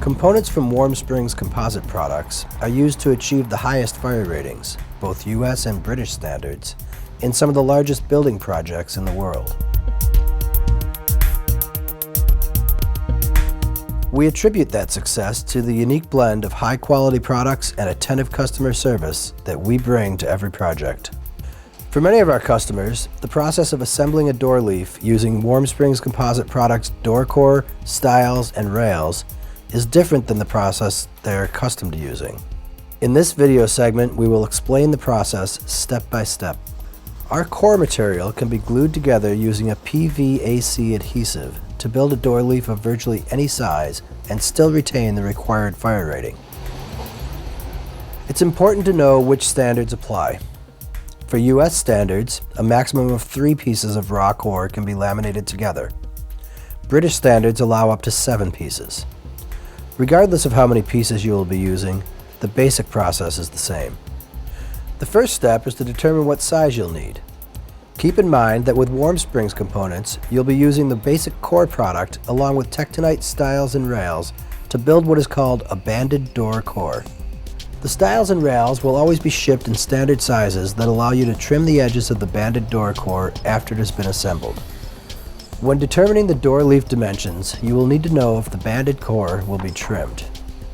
Components from Warm Springs composite products are used to achieve the highest fire ratings, both US and British standards, in some of the largest building projects in the world. We attribute that success to the unique blend of high-quality products and attentive customer service that we bring to every project. For many of our customers, the process of assembling a door leaf using Warm Springs composite products' door core, stiles, and rails is different than the process they're accustomed to using. In this video segment, we will explain the process step by step. Our core material can be glued together using a PVAC adhesive to build a door leaf of virtually any size and still retain the required fire rating. It's important to know which standards apply. For US standards, a maximum of 3 pieces of raw core can be laminated together. British standards allow up to 7 pieces. Regardless of how many pieces you will be using, the basic process is the same. The first step is to determine what size you'll need. Keep in mind that with Warm Springs components, you'll be using the basic core product along with Tectonite stiles and rails to build what is called a banded door core. The stiles and rails will always be shipped in standard sizes that allow you to trim the edges of the banded door core after it has been assembled. When determining the door leaf dimensions, you will need to know if the banded core will be trimmed.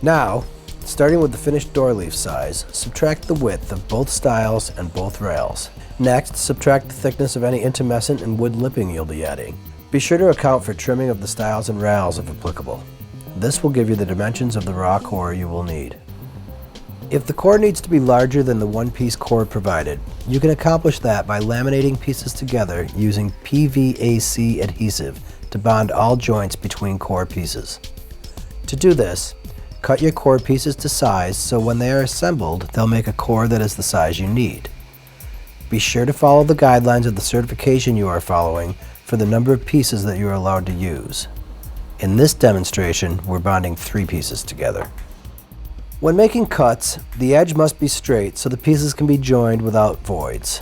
Now, starting with the finished door leaf size, subtract the width of both stiles and both rails. Next, subtract the thickness of any intumescent and wood lipping you'll be adding. Be sure to account for trimming of the stiles and rails if applicable. This will give you the dimensions of the raw core you will need. If the core needs to be larger than the one-piece core provided, you can accomplish that by laminating pieces together using PVAC adhesive to bond all joints between core pieces. To do this, cut your core pieces to size so when they are assembled, they'll make a core that is the size you need. Be sure to follow the guidelines of the certification you are following for the number of pieces that you are allowed to use. In this demonstration, we're bonding 3 pieces together. When making cuts, the edge must be straight so the pieces can be joined without voids.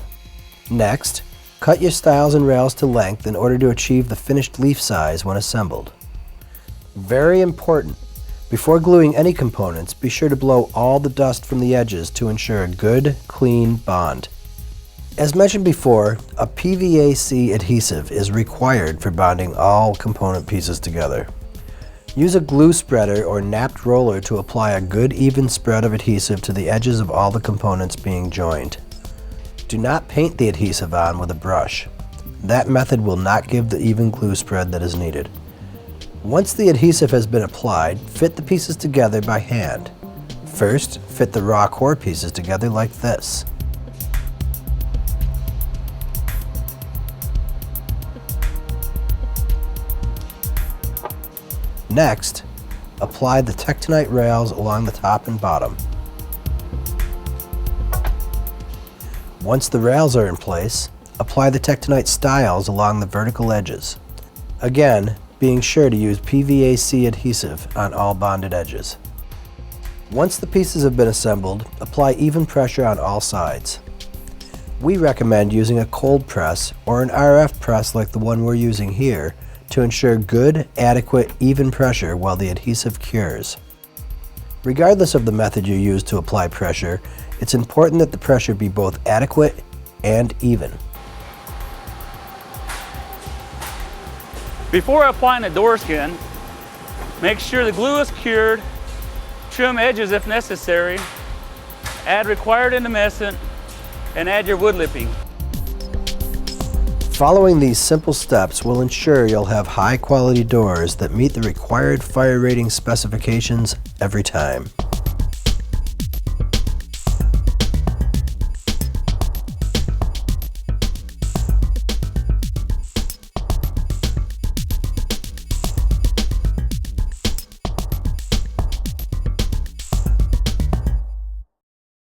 Next, cut your stiles and rails to length in order to achieve the finished leaf size when assembled. Very important, before gluing any components, be sure to blow all the dust from the edges to ensure a good, clean bond. As mentioned before, a PVAC adhesive is required for bonding all component pieces together. Use a glue spreader or napped roller to apply a good even spread of adhesive to the edges of all the components being joined. Do not paint the adhesive on with a brush. That method will not give the even glue spread that is needed. Once the adhesive has been applied, fit the pieces together by hand. First, fit the raw core pieces together like this. Next, apply the Tectonite rails along the top and bottom. Once the rails are in place, apply the Tectonite stiles along the vertical edges. Again, being sure to use PVAC adhesive on all bonded edges. Once the pieces have been assembled, apply even pressure on all sides. We recommend using a cold press or an RF press like the one we're using here to ensure good, adequate, even pressure while the adhesive cures. Regardless of the method you use to apply pressure, it's important that the pressure be both adequate and even. Before applying the door skin, make sure the glue is cured, trim edges if necessary, add required intumescent, and add your wood lipping. Following these simple steps will ensure you'll have high-quality doors that meet the required fire rating specifications every time.